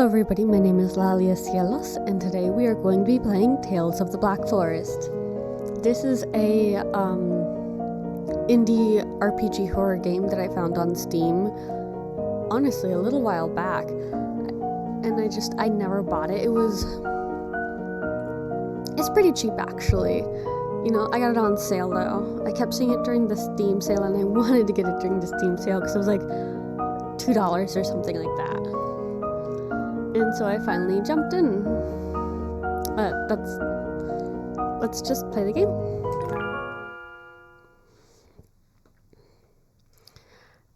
Hello everybody, my name is Lalia Cielos, and today we are going to be playing Tales of the Black Forest. This is a indie RPG horror game that I found on Steam, honestly, a little while back, and I never bought it. It's pretty cheap actually. You know, I got it on sale though. I kept seeing it during the Steam sale, and I wanted to get it during the Steam sale because it was like $2 or something like that. And so I finally jumped in. Let's just play the game.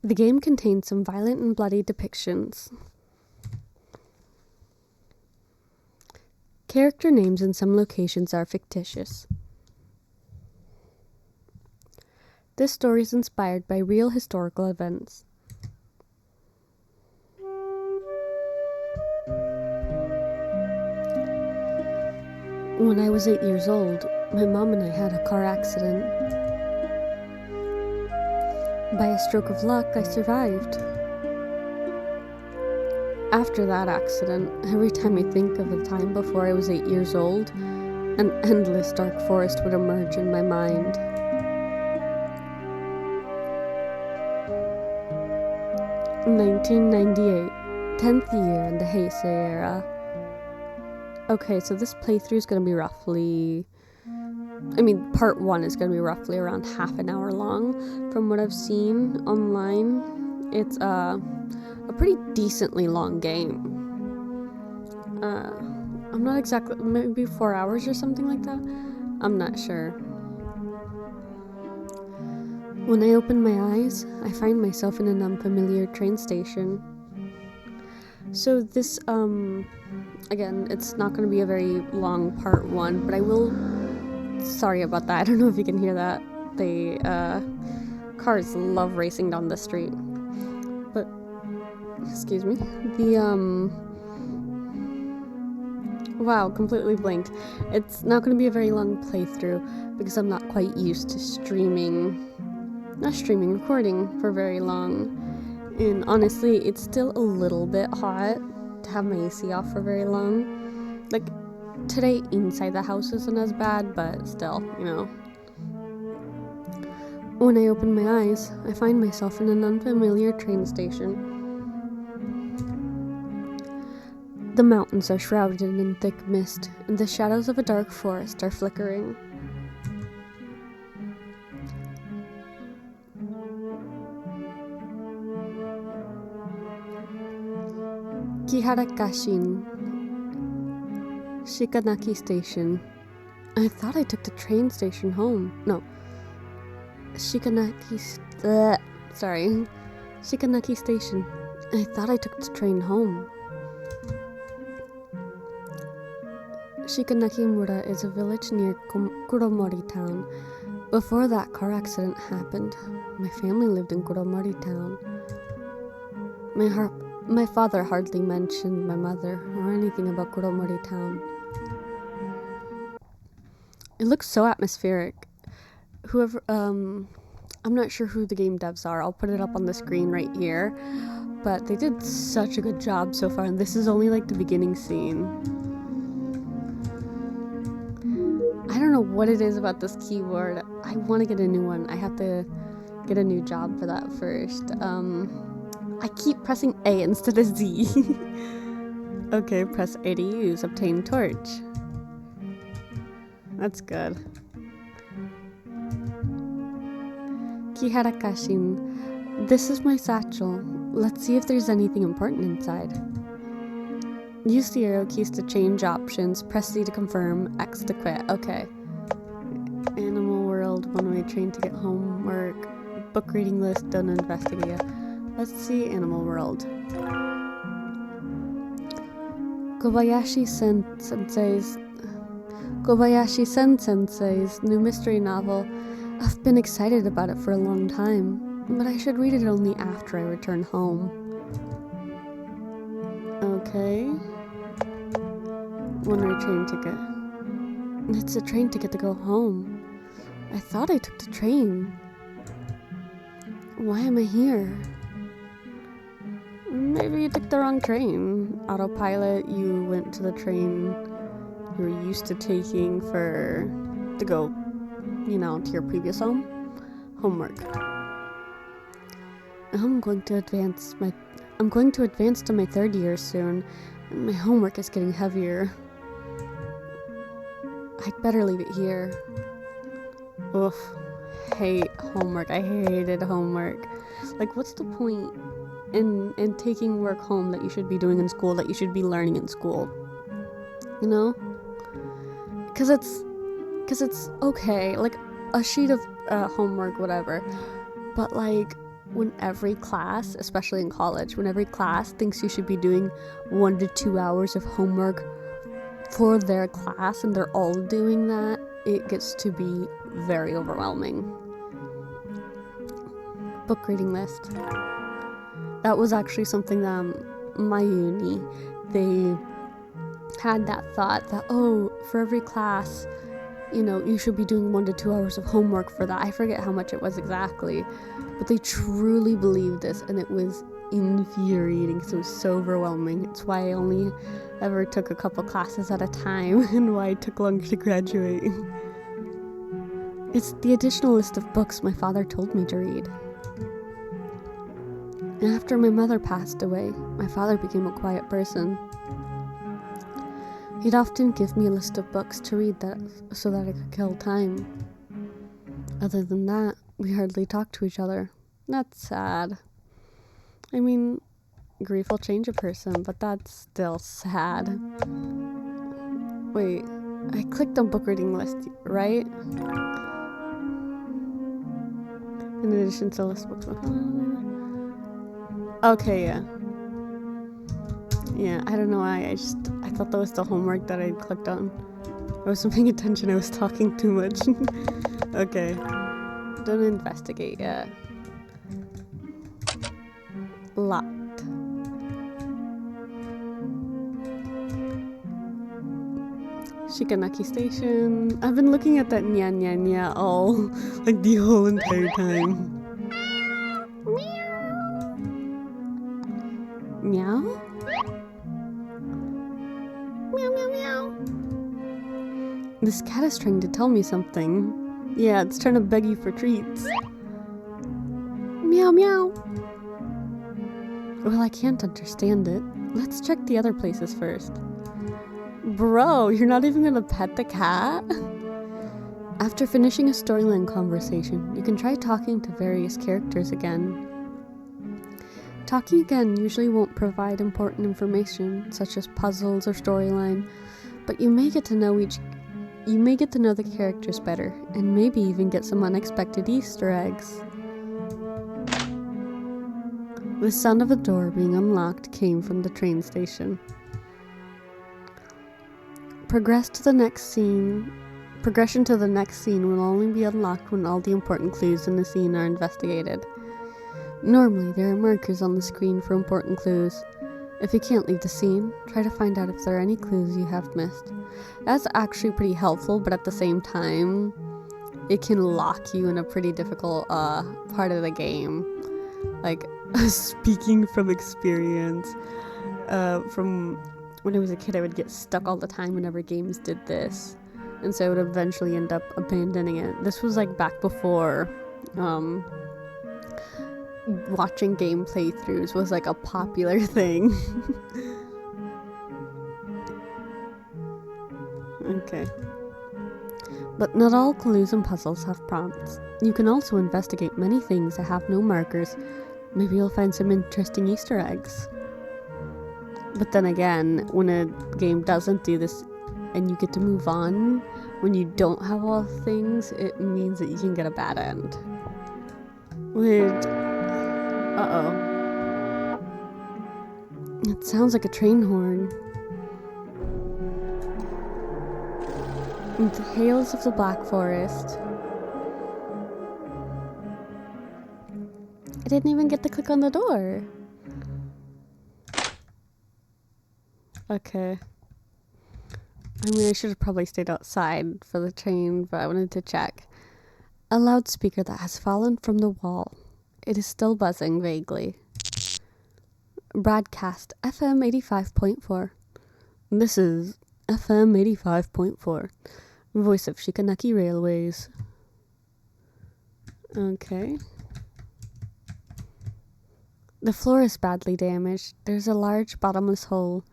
The game contains some violent and bloody depictions. Character names in some locations are fictitious. This story is inspired by real historical events. When I was 8 years old, my mom and I had a car accident. By a stroke of luck, I survived. After that accident, every time I think of the time before I was 8 years old, an endless dark forest would emerge in my mind. In 1998, 10th year in the Heisei era. Okay, so this playthrough is going to be part 1 is going to be roughly around half an hour long. From what I've seen online, it's a pretty decently long game. I'm not exactly, maybe 4 hours or something like that? I'm not sure. When I open my eyes, I find myself in an unfamiliar train station. So this, again, it's not going to be a very long part 1, but I will, sorry about that, I don't know if you can hear that. Cars love racing down the street. But, excuse me, wow, completely blanked. It's not going to be a very long playthrough, because I'm not quite used to recording for very long. And honestly, it's still a little bit hot to have my AC off for very long. Like, today inside the house isn't as bad, but still, you know. When I open my eyes, I find myself in an unfamiliar train station. The mountains are shrouded in thick mist, and the shadows of a dark forest are flickering. Kihara Kashin, Shikanaki Station. I thought I took the train station home. No. Shikanaki Station. I thought I took the train home. Shikanakimura is a village near Kuromori town. Before that car accident happened, my family lived in Kuromori town. My father hardly mentioned my mother or anything about Kuromori town. It looks so atmospheric. I'm not sure who the game devs are. I'll put it up on the screen right here. But they did such a good job so far, and this is only like the beginning scene. I don't know what it is about this keyboard. I want to get a new one. I have to get a new job for that first. I keep pressing A instead of Z. Okay, press A to use. Obtain torch. That's good. Kihara Kashin. This is my satchel. Let's see if there's anything important inside. Use the arrow keys to change options. Press Z to confirm. X to quit. Okay. Animal World. One-way train to get homework. Book reading list. Don't investigate. Let's see Animal World. Kobayashi Sensei's new mystery novel. I've been excited about it for a long time, but I should read it only after I return home. Okay. One-way train ticket. It's a train ticket to go home. I thought I took the train. Why am I here? maybe you took the wrong train. Autopilot, you went to the train you were used to taking to go, to your previous home. Homework. I'm going to advance to my 3rd year soon, and my homework is getting heavier. I'd better leave it here. Oof. Hate homework. I hated homework. Like, what's the point in taking work home that you should be doing in school, that you should be learning in school? You know? Because it's okay, like, a sheet of homework, whatever. But, like, when every class, especially in college, when every class thinks you should be doing 1 to 2 hours of homework for their class, and they're all doing that, it gets to be very overwhelming. Book reading list. That was actually something that my uni, they had that thought that, for every class, you should be doing 1 to 2 hours of homework for that. I forget how much it was exactly, but they truly believed this, and it was infuriating because it was so overwhelming. It's why I only ever took a couple classes at a time, and why it took longer to graduate. It's the additional list of books my father told me to read. And after my mother passed away, my father became a quiet person. He'd often give me a list of books to read so that I could kill time. Other than that, we hardly talked to each other. That's sad. I mean, grief will change a person, but that's still sad. Wait, I clicked on book reading list, right? In addition to list books. Okay, yeah. Yeah, I don't know why, I thought that was the homework that I clicked on. I wasn't paying attention, I was talking too much. Okay. Don't investigate yet. Locked. Shikanaki Station. I've been looking at that nya nya nya all, like, the whole entire time. Meow? Meow, meow, meow. This cat is trying to tell me something. Yeah, it's trying to beg you for treats. Meow, meow. Well, I can't understand it. Let's check the other places first. Bro, you're not even gonna pet the cat? After finishing a storyline conversation, you can try talking to various characters again. Talking again usually won't provide important information, such as puzzles or storyline, but you may get to know the characters better, and maybe even get some unexpected Easter eggs. The sound of a door being unlocked came from the train station. Progression to the next scene will only be unlocked when all the important clues in the scene are investigated. Normally, there are markers on the screen for important clues. If you can't leave the scene, try to find out if there are any clues you have missed. That's actually pretty helpful, but at the same time, it can lock you in a pretty difficult part of the game. Like, speaking from experience, from when I was a kid, I would get stuck all the time whenever games did this, and so I would eventually end up abandoning it. This was like back before watching game playthroughs was like a popular thing. Okay. But not all clues and puzzles have prompts. You can also investigate many things that have no markers. Maybe you'll find some interesting Easter eggs. But then again, when a game doesn't do this and you get to move on, when you don't have all things, it means that you can get a bad end. Weird. Uh-oh. It sounds like a train horn. The Tales of the Black Forest. I didn't even get to click on the door. Okay. I mean, I should have probably stayed outside for the train, but I wanted to check. A loudspeaker that has fallen from the wall. It is still buzzing vaguely. Broadcast FM 85.4. This is FM 85.4. Voice of Shikanaki Railways. Okay. The floor is badly damaged. There's a large bottomless hole.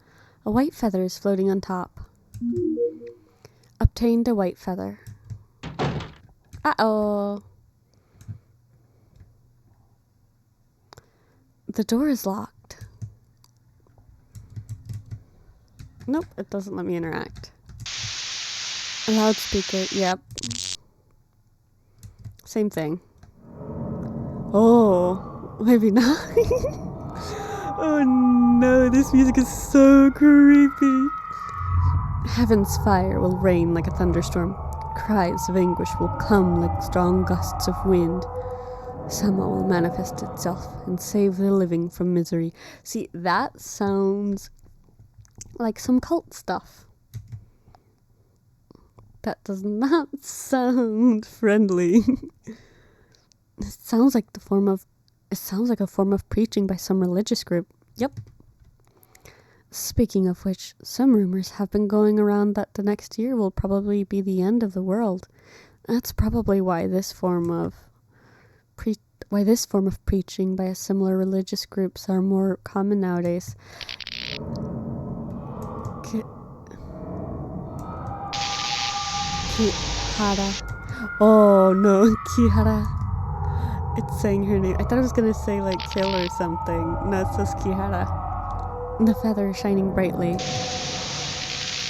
A white feather is floating on top. Obtained a white feather. Uh-oh. The door is locked. Nope, it doesn't let me interact. A loudspeaker, yep. Same thing. Oh, maybe not. Oh no, this music is so creepy. Heaven's fire will rain like a thunderstorm. Cries of anguish will come like strong gusts of wind. Sama will manifest itself and save the living from misery. See, that sounds like some cult stuff. That does not sound friendly. It sounds like a form of preaching by some religious group. Yep. Speaking of which, some rumors have been going around that the next year will probably be the end of the world. That's probably why this form of preaching by similar religious groups are more common nowadays. Kihara. Oh no, Kihara. It's saying her name. I thought it was gonna say like kill or something. No, it says Kihara. The feather is shining brightly.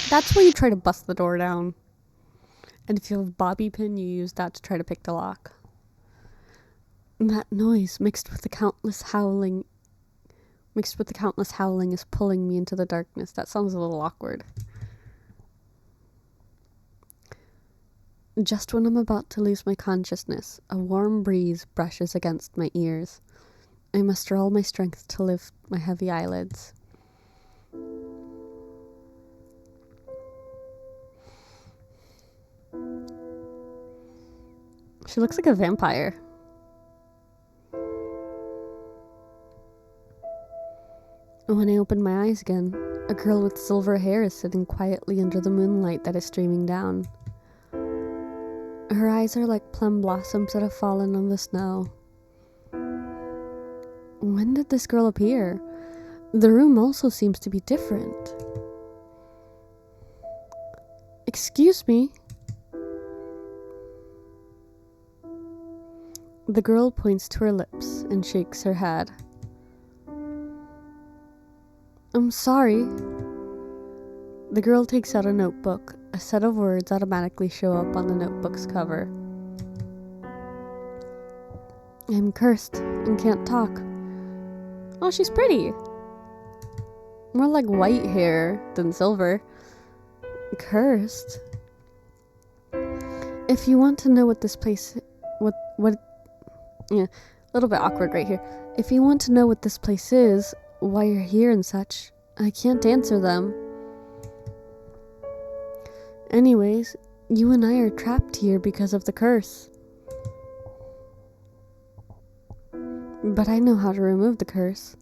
That's when you try to bust the door down. And if you have a bobby pin, you use that to try to pick the lock. And that noise mixed with the countless howling is pulling me into the darkness. That sounds a little awkward. Just when I'm about to lose my consciousness, a warm breeze brushes against my ears. I muster all my strength to lift my heavy eyelids. She looks like a vampire. When I open my eyes again, a girl with silver hair is sitting quietly under the moonlight that is streaming down. Her eyes are like plum blossoms that have fallen on the snow. When did this girl appear? The room also seems to be different. Excuse me? The girl points to her lips and shakes her head. I'm sorry. The girl takes out a notebook. A set of words automatically show up on the notebook's cover. I'm cursed and can't talk. Oh, she's pretty. More like white hair than silver. Cursed. If you want to know what this place... Yeah, a little bit awkward right here. If you want to know what this place is, why you're here and such, I can't answer them. Anyways, you and I are trapped here because of the curse. But I know how to remove the curse.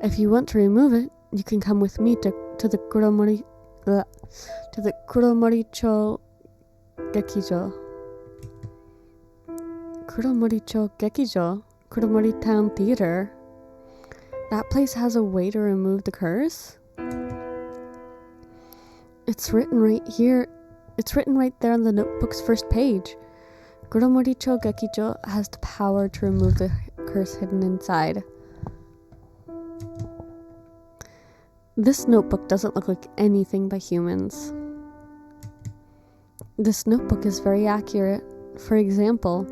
If you want to remove it, you can come with me to the Kuromoricho Gekijo. Kuromoricho Gekijo? Kuromori Town Theater? That place has a way to remove the curse? It's written right here. It's written right there on the notebook's first page. Kuromoricho Gekijo has the power to remove the curse hidden inside. This notebook doesn't look like anything by humans. This notebook is very accurate. For example,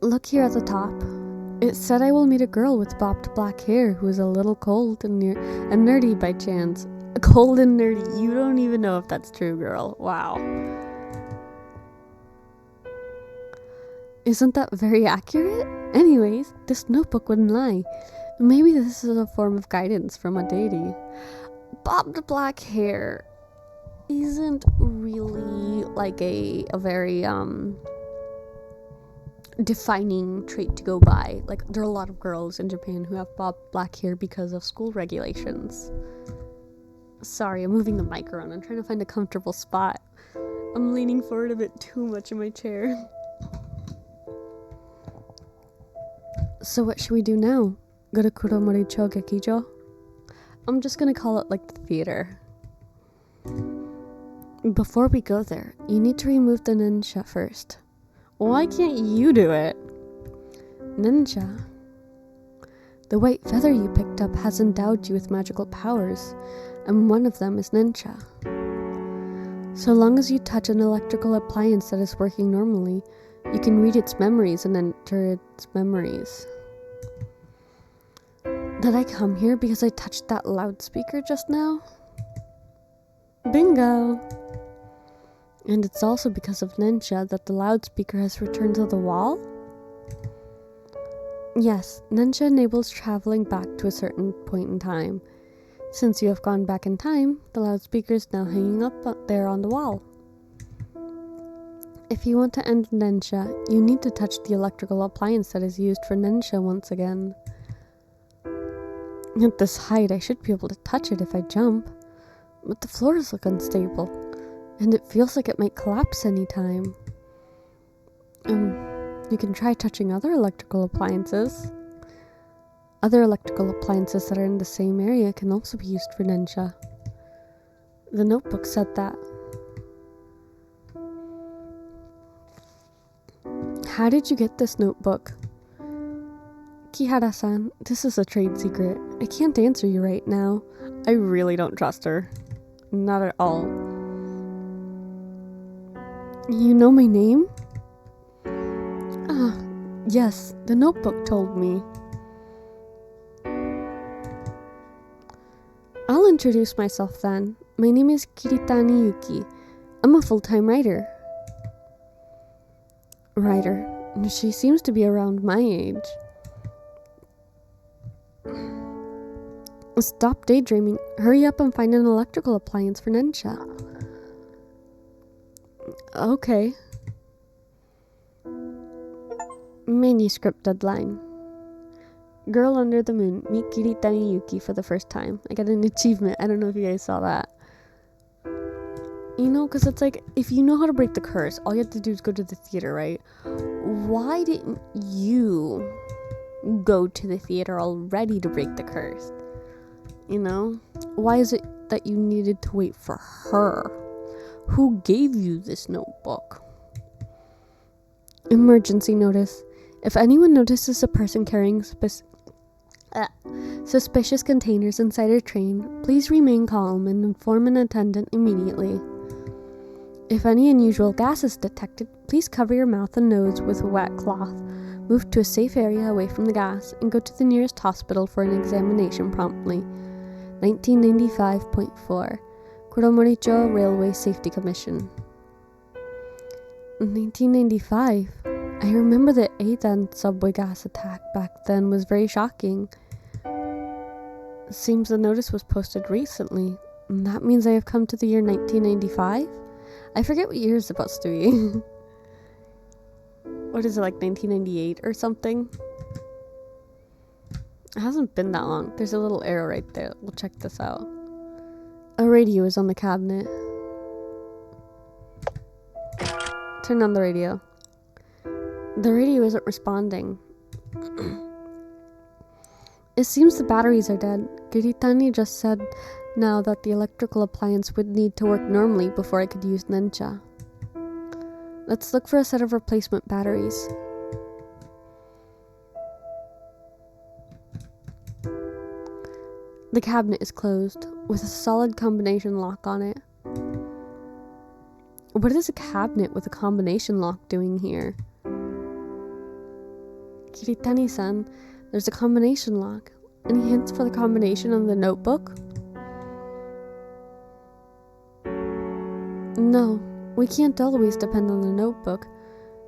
look here at the top. It said I will meet a girl with bobbed black hair who is a little cold and nerdy by chance. Cold and nerdy. You don't even know if that's true, girl. Wow. Isn't that very accurate? Anyways, this notebook wouldn't lie. Maybe this is a form of guidance from a deity. Bobbed black hair isn't really like a very defining trait to go by. Like, there are a lot of girls in Japan who have black hair because of school regulations. Sorry, I'm moving the mic around. I'm trying to find a comfortable spot. I'm leaning forward a bit too much in my chair. So what should we do now? Go to Kuromori-cho Gekijo? I'm just gonna call it like the theater. Before we go there, you need to remove the nensha first. Why can't you do it? Nensha. The white feather you picked up has endowed you with magical powers, and one of them is nensha. So long as you touch an electrical appliance that is working normally, you can read its memories and enter its memories. Did I come here because I touched that loudspeaker just now? Bingo! And it's also because of nensha that the loudspeaker has returned to the wall? Yes, nensha enables traveling back to a certain point in time. Since you have gone back in time, the loudspeaker is now hanging up there on the wall. If you want to end nensha, you need to touch the electrical appliance that is used for nensha once again. At this height, I should be able to touch it if I jump, but the floors look unstable, and it feels like it might collapse anytime. You can try touching other electrical appliances. Other electrical appliances that are in the same area can also be used for nensha. The notebook said that. How did you get this notebook? Kihara-san, this is a trade secret. I can't answer you right now. I really don't trust her. Not at all. You know my name? Ah, yes, the notebook told me. I'll introduce myself then. My name is Kiritani Yuki. I'm a full-time writer. She seems to be around my age. Stop daydreaming. Hurry up and find an electrical appliance for nensha. Okay. Manuscript deadline. Girl Under the Moon. Meet Kiritani Yuki for the first time. I got an achievement. I don't know if you guys saw that. You know, because it's like, if you know how to break the curse, all you have to do is go to the theater, right? Why didn't you go to the theater already to break the curse? You know? Why is it that you needed to wait for her? Who gave you this notebook? Emergency notice. If anyone notices a person carrying suspicious containers inside a train, please remain calm and inform an attendant immediately. If any unusual gas is detected, please cover your mouth and nose with a wet cloth. Move to a safe area away from the gas and go to the nearest hospital for an examination promptly. 1995.4 Kuromori-cho Railway Safety Commission. 1995. I remember the Eitan subway gas attack back then was very shocking. Seems the notice was posted recently. That means I have come to the year 1995? I forget what year it's supposed to be. What is it, like 1998 or something? It hasn't been that long. There's a little arrow right there. We'll check this out. A radio is on the cabinet. Turn on the radio. The radio isn't responding. It seems the batteries are dead. Kiritani just said now that the electrical appliance would need to work normally before I could use nensha. Let's look for a set of replacement batteries. The cabinet is closed, with a solid combination lock on it. What is a cabinet with a combination lock doing here? Kiritani-san, there's a combination lock. Any hints for the combination on the notebook? No, we can't always depend on the notebook.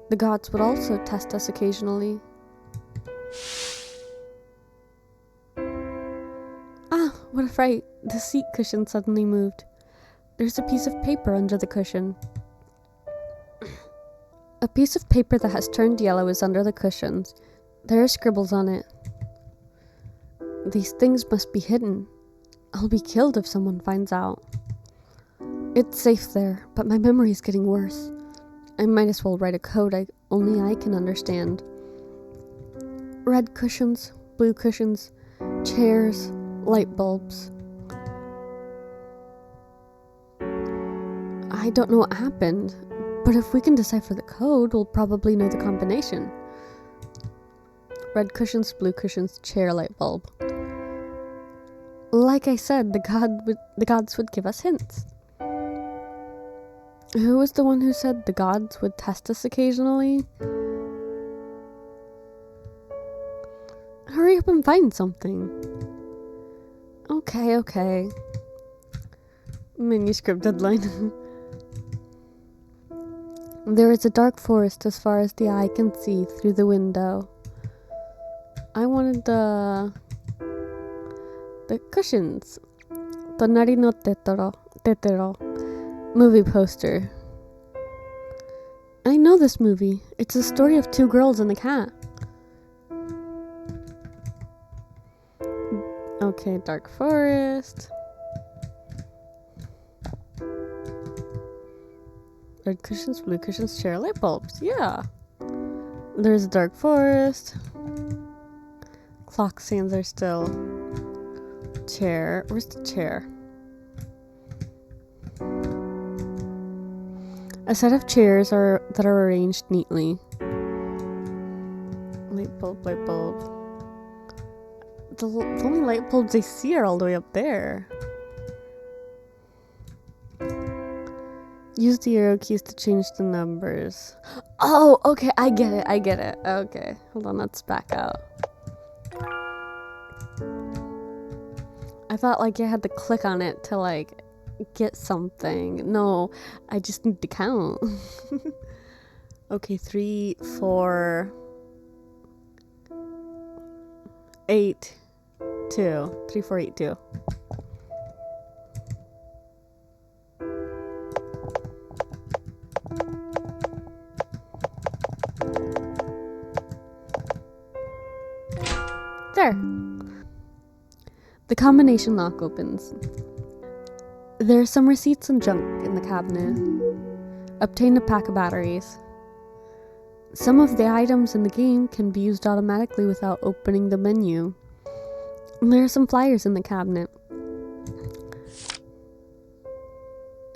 The gods would also test us occasionally. Ah, what a fright. The seat cushion suddenly moved. There's a piece of paper under the cushion. A A piece of paper that has turned yellow is under the cushions. There are scribbles on it. These things must be hidden. I'll be killed if someone finds out. It's safe there, but my memory is getting worse. I might as well write a code only I can understand. Red cushions, blue cushions, chairs, light bulbs. I don't know what happened, but if we can decipher the code, we'll probably know the combination. Red cushions, blue cushions, chair, light bulb. Like I said, the gods would give us hints. Who was the one who said the gods would test us occasionally? Hurry up and find something. Okay. Manuscript deadline. There is a dark forest as far as the eye can see through the window. I wanted the cushions. Tonari no tetero. Movie poster. I know this movie. It's the story of two girls and a cat. Okay, dark forest. Red cushions, blue cushions, chair, light bulbs. Yeah. There's a dark forest. Clock stands are still. Chair. Where's the chair? A set of chairs that are arranged neatly. Light bulb, light bulb. The only light bulbs I see are all the way up there. Use the arrow keys to change the numbers. Oh, okay, I get it. Okay, hold on, let's back out. I thought like I had to click on it to like get something. No, I just need to count. Okay, 3, 4, 8, 2. 3, 4, 8, 2. There. The combination lock opens. There are some receipts and junk in the cabinet. Obtain a pack of batteries. Some of the items in the game can be used automatically without opening the menu. There are some flyers in the cabinet.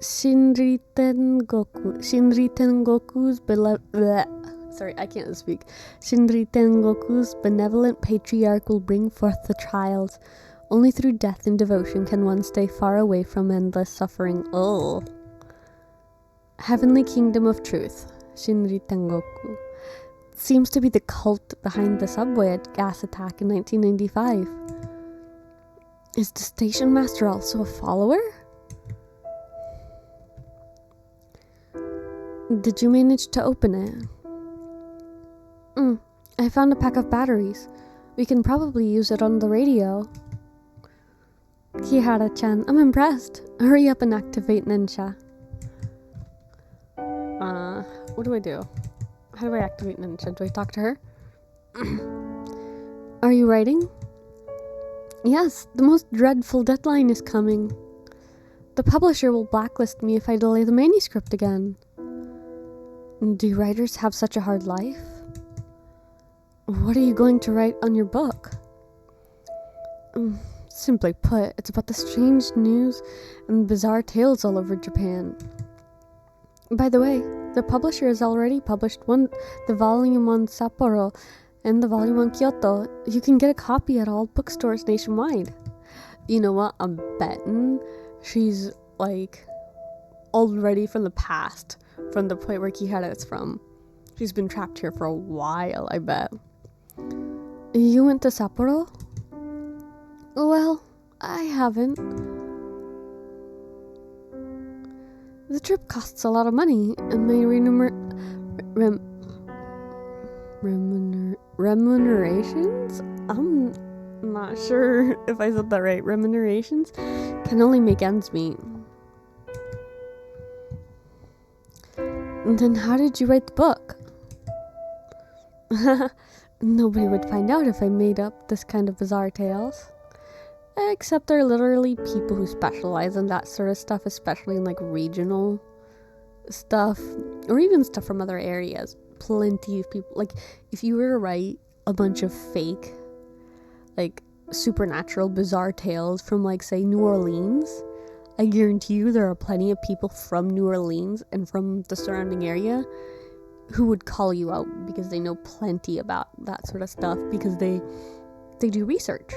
Shinriten Goku's Shinriten Goku's benevolent patriarch will bring forth the trials. Only through death and devotion can one stay far away from endless suffering. Oh. Heavenly Kingdom of Truth. Shinriten Goku. Seems to be the cult behind the subway gas attack in 1995. Is the station master also a follower? Did you manage to open it? I found a pack of batteries. We can probably use it on the radio. Kihara-chan, I'm impressed. Hurry up and activate Nensha. What do I do? How do I activate Nensha? Do I talk to her? Are you writing? Yes, the most dreadful deadline is coming. The publisher will blacklist me if I delay the manuscript again. Do writers have such a hard life? What are you going to write on your book? Simply put, it's about the strange news and bizarre tales all over Japan. By the way, the publisher has already published the volume on Sapporo and the volume on Kyoto. You can get a copy at all bookstores nationwide. You know what? I'm betting she's like already from the past, from the point where Kihara is from. She's been trapped here for a while, I bet. You went to Sapporo? Well, I haven't. The trip costs a lot of money, and my remunerations? I'm not sure if I said that right. Remunerations can only make ends meet. And then how did you write the book? Nobody would find out if I made up this kind of bizarre tales. Except there are literally people who specialize in that sort of stuff, especially in like regional stuff or even stuff from other areas. Plenty of people, like if you were to write a bunch of fake, like supernatural bizarre tales from like say New Orleans, I guarantee you there are plenty of people from New Orleans and from the surrounding area who would call you out because they know plenty about that sort of stuff, because they do research,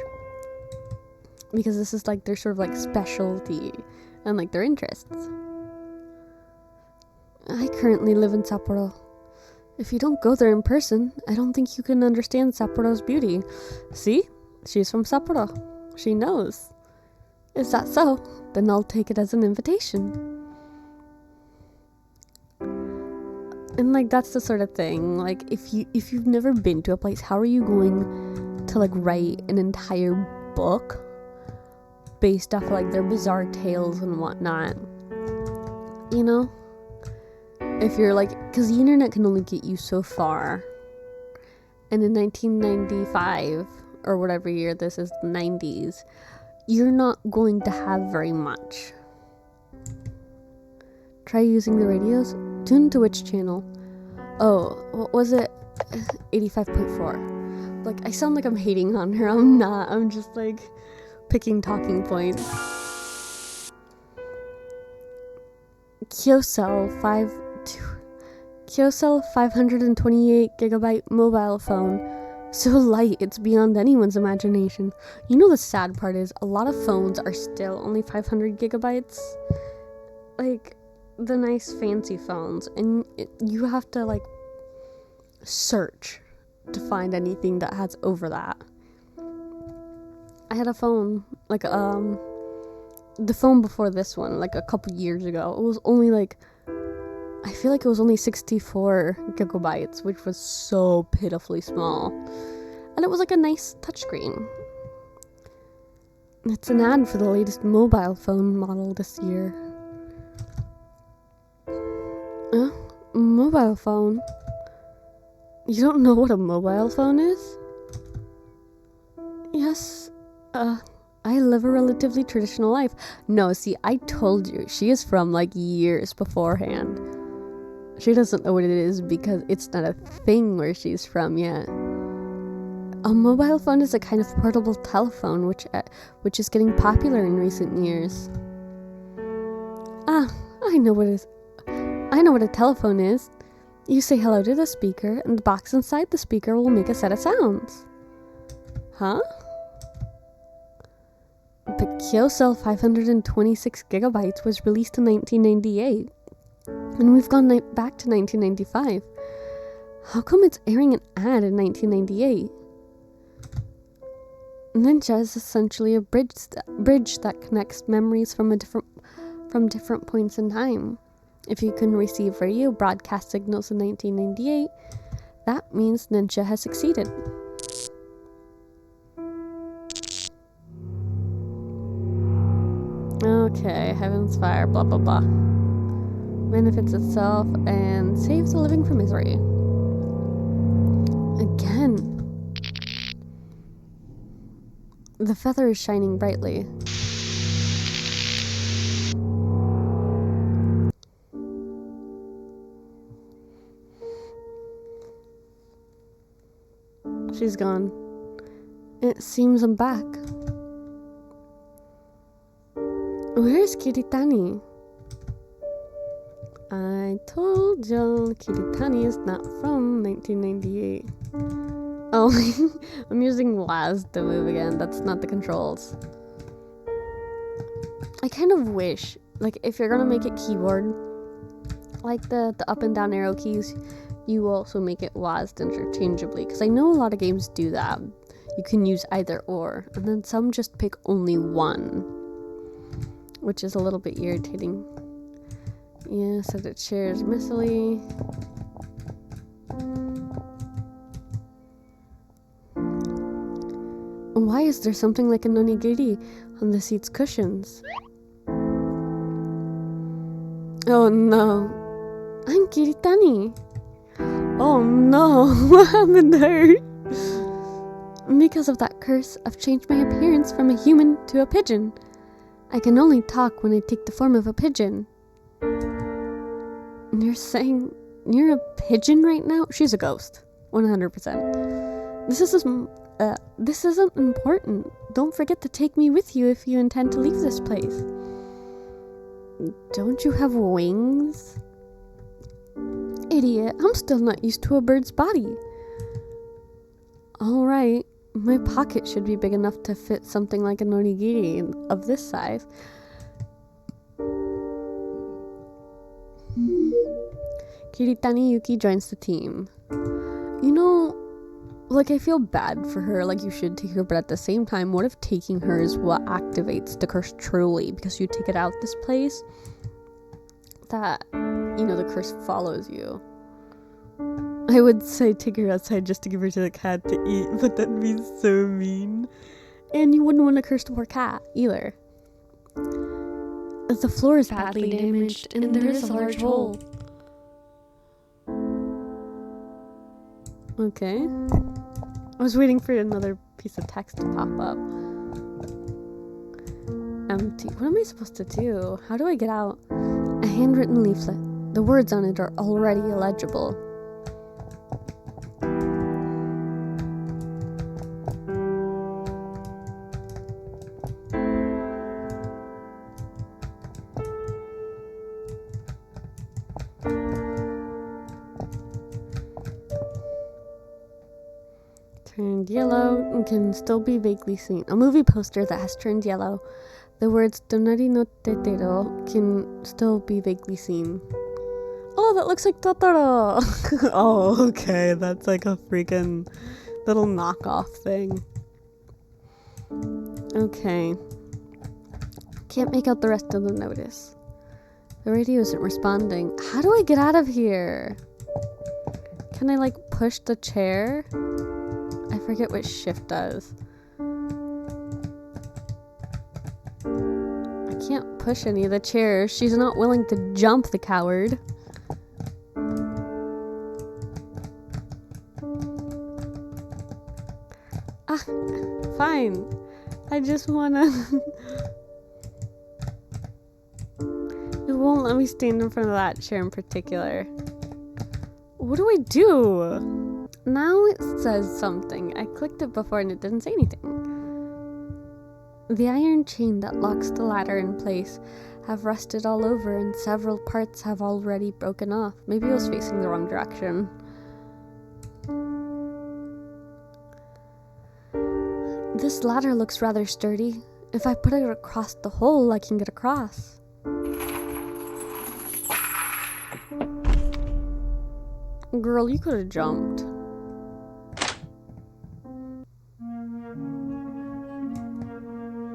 because this is like their sort of like specialty and like their interests. I currently live in Sapporo. If you don't go there in person, I don't think you can understand Sapporo's beauty. See? She's from Sapporo. She knows. Is that so? Then I'll take it as an invitation. And like that's the sort of thing, like if you've never been to a place, how are you going to like write an entire book based off of, like their bizarre tales and whatnot, you know? If you're like, because the internet can only get you so far, and in 1995 or whatever year this is, the 90s, you're not going to have very much. Try using the radios. Tune to which channel? Oh, what was it? 85.4. Like, I sound like I'm hating on her. I'm not. I'm just like picking talking points. Kyocell 528 gigabyte mobile phone. So light, it's beyond anyone's imagination. You know the sad part is, a lot of phones are still only 500 gigabytes. Like, the nice fancy phones, and you have to like search to find anything that has over that. I had a phone, like the phone before this one, like a couple years ago. It was only like, I feel like it was only 64 gigabytes, which was so pitifully small. And it was like a nice touchscreen. It's an ad for the latest mobile phone model this year. Mobile phone? You don't know what a mobile phone is? Yes, I live a relatively traditional life. No, see, I told you, she is from like years beforehand. She doesn't know what it is because it's not a thing where she's from yet. A mobile phone is a kind of portable telephone which is getting popular in recent years. I know what it is. I know what a telephone is. You say hello to the speaker, and the box inside the speaker will make a set of sounds. Huh? The Kyocell 526 gigabytes was released in 1998, and we've gone back to 1995. How come it's airing an ad in 1998? Ninja is essentially a bridge that connects memories from different points in time. If you can receive radio broadcast signals in 1998, that means Ninja has succeeded. Okay, Heaven's Fire, blah blah blah. Benefits itself and saves the living from misery. Again. The feather is shining brightly. She's gone. It seems I'm back. Where's Kiritani? I told you Kiritani is not from 1998. Oh, I'm using WASD to move again. That's not the controls. I kind of wish, like, if you're gonna make it keyboard, like the up and down arrow keys, you also make it WASD interchangeably, because I know a lot of games do that. You can use either or, and then some just pick only one, which is a little bit irritating. Yeah, so it shares messily. Why is there something like an onigiri on the seat's cushions? Oh no, I'm Kiritani. Oh no, what happened to her? Because of that curse, I've changed my appearance from a human to a pigeon. I can only talk when I take the form of a pigeon. And you're saying you're a pigeon right now? She's a ghost. 100%. This isn't important. Don't forget to take me with you if you intend to leave this place. Don't you have wings? Idiot, I'm still not used to a bird's body. Alright, my pocket should be big enough to fit something like an onigiri of this size. Kiritani Yuki joins the team. You know, like, I feel bad for her, like you should take her, but at the same time, what if taking her is what activates the curse truly? Because you take it out this place, that, you know, the curse follows you. I would say take her outside just to give her to the cat to eat, but that'd be so mean. And you wouldn't want to curse the poor cat, either. The floor is badly damaged, and there is a large hole. Okay. I was waiting for another piece of text to pop up. Empty. What am I supposed to do? How do I get out? A handwritten leaflet. The words on it are already illegible. Turned yellow and can still be vaguely seen. A movie poster that has turned yellow. The words Tonari no Tetero can still be vaguely seen. Oh, that looks like Totoro! Oh, okay, that's like a freaking little knockoff thing. Okay. Can't make out the rest of the notice. The radio isn't responding. How do I get out of here? Can I, like, push the chair? I forget what shift does. I can't push any of the chairs. She's not willing to jump, the coward. Ah, fine. I just wanna... It won't let me stand in front of that chair in particular. What do I do? Now it says something. I clicked it before and it didn't say anything. The iron chain that locks the ladder in place have rusted all over and several parts have already broken off. Maybe I was facing the wrong direction. This ladder looks rather sturdy. If I put it across the hole, I can get across. Girl, you could have jumped.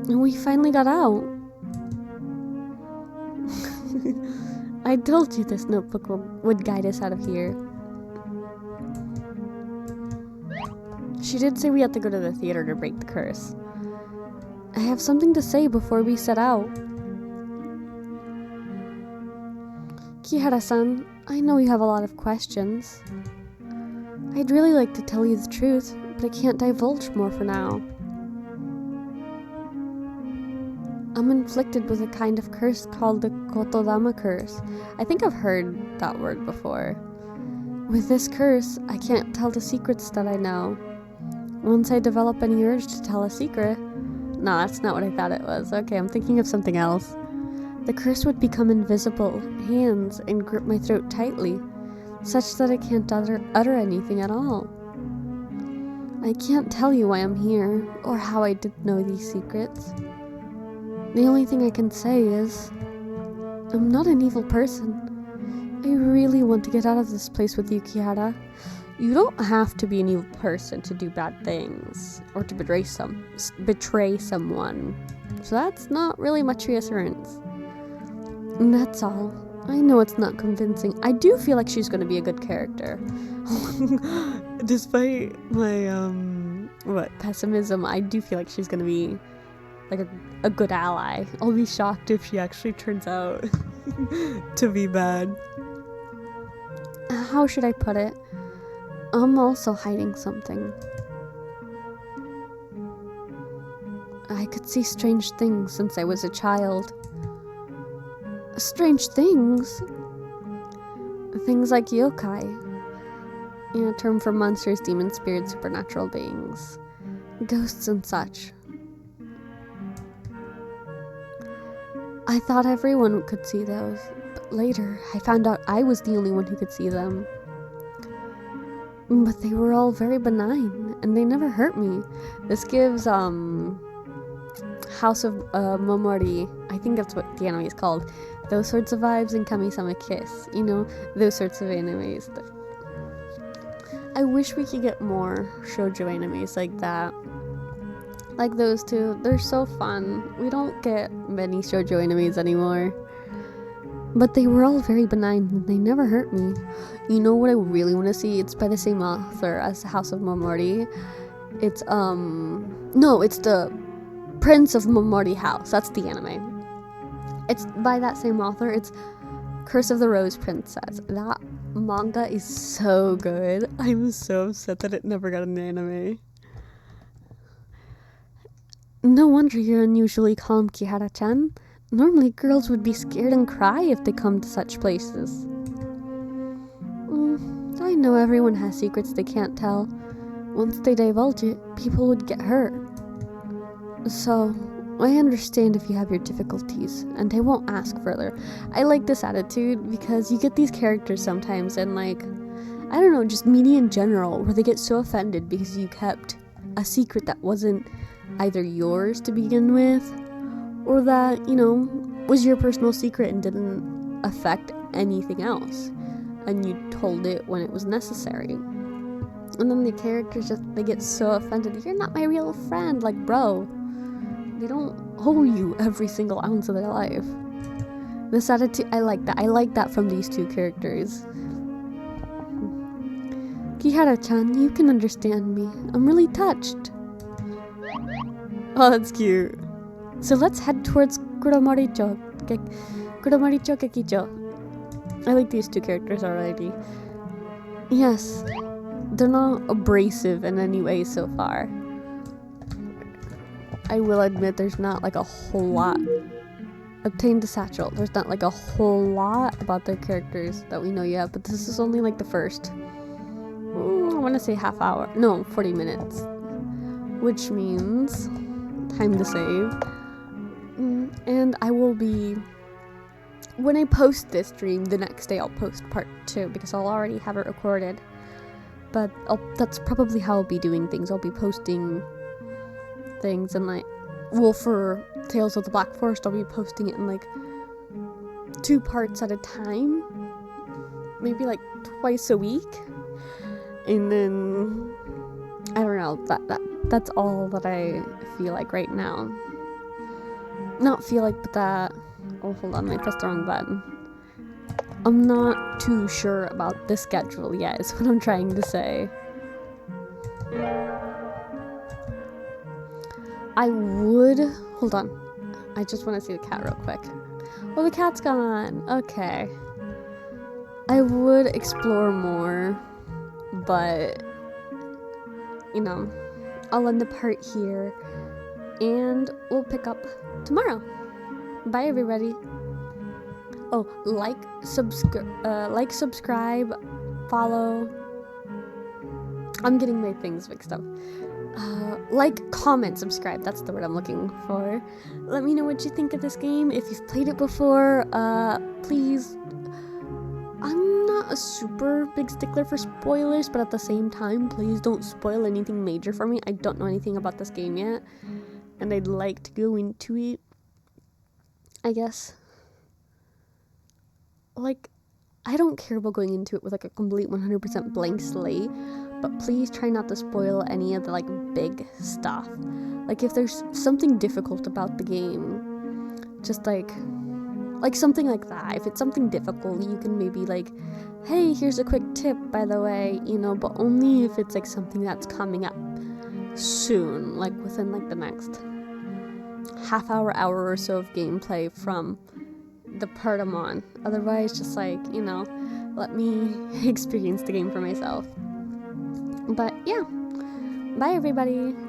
And we finally got out. I told you this notebook would guide us out of here. She did say we had to go to the theater to break the curse. I have something to say before we set out. Kihara-san, I know you have a lot of questions. I'd really like to tell you the truth, but I can't divulge more for now. I'm inflicted with a kind of curse called the Kotodama curse. I think I've heard that word before. With this curse, I can't tell the secrets that I know. Once I develop any urge to tell a secret... No, that's not what I thought it was. Okay, I'm thinking of something else. The curse would become invisible, hands, and grip my throat tightly, such that I can't utter anything at all. I can't tell you why I'm here, or how I did know these secrets. The only thing I can say is, I'm not an evil person. I really want to get out of this place with you, Kihara. You don't have to be an evil person to do bad things, or to betray someone. So that's not really much reassurance. And that's all. I know it's not convincing. I do feel like she's going to be a good character. Despite my, pessimism, I do feel like she's going to be, like, a good ally. I'll be shocked if she actually turns out to be bad. How should I put it? I'm also hiding something. I could see strange things since I was a child. Strange things? Things like yokai, a term for monsters, demons, spirits, supernatural beings, ghosts and such. I thought everyone could see those, but later I found out I was the only one who could see them. But they were all very benign, and they never hurt me. This gives, House of Momori, I think that's what the anime is called, those sorts of vibes in Kami-sama Kiss, those sorts of animes. I wish we could get more shoujo animes like that. Like those two, they're so fun. We don't get many shoujo animes anymore. But they were all very benign and they never hurt me. You know what I really want to see? It's by the same author as House of Momori. It's, no, it's the Prince of Momori House. That's the anime. It's by that same author. It's Curse of the Rose Princess. That manga is so good. I'm so upset that it never got an anime. No wonder you're unusually calm, Kihara-chan. Normally, girls would be scared and cry if they come to such places. I know everyone has secrets they can't tell. Once they divulge it, people would get hurt. So, I understand if you have your difficulties, and I won't ask further. I like this attitude because you get these characters sometimes, and I don't know, just media in general, where they get so offended because you kept a secret that wasn't either yours to begin with, or that, was your personal secret and didn't affect anything else, and you told it when it was necessary. And then the characters they get so offended. You're not my real friend. Like, bro, they don't owe you every single ounce of their life. This attitude, I like that. I like that from these two characters. Kihara-chan, you can understand me. I'm really touched. Oh, that's cute. So let's head towards Kuromoricho Kekicho. I like these two characters already. Yes, they're not abrasive in any way so far. I will admit there's not a whole lot. Obtain the satchel. There's not a whole lot about their characters that we know yet, but this is only the first, I want to say half hour. No, 40 minutes. Which means time to save. And I will be, when I post this stream, the next day I'll post part 2 because I'll already have it recorded. But that's probably how I'll be doing things. I'll be posting things and for Tales of the Black Forest, I'll be posting it in 2 parts at a time. Maybe twice a week. And then, I don't know, that's all that I feel like right now. Not feel like, but that... Oh, hold on, I pressed the wrong button. I'm not too sure about the schedule yet, is what I'm trying to say. I would... Hold on. I just want to see the cat real quick. Oh, the cat's gone! Okay. I would explore more, but... I'll end the part here, and we'll pick up tomorrow. Bye, everybody. Oh, subscribe, follow. I'm getting my things mixed up. Comment, subscribe. That's the word I'm looking for. Let me know what you think of this game. If you've played it before, please. I'm not a super big stickler for spoilers, but at the same time, please don't spoil anything major for me. I don't know anything about this game yet, and I'd like to go into it, I guess. I don't care about going into it with a complete 100% blank slate, but please try not to spoil any of the big stuff. If there's something difficult about the game, just something like that. If it's something difficult, you can maybe hey, here's a quick tip, by the way, but only if it's something that's coming up soon, within the next half hour or so of gameplay from the part I'm on. Otherwise, just let me experience the game for myself. But yeah, bye everybody.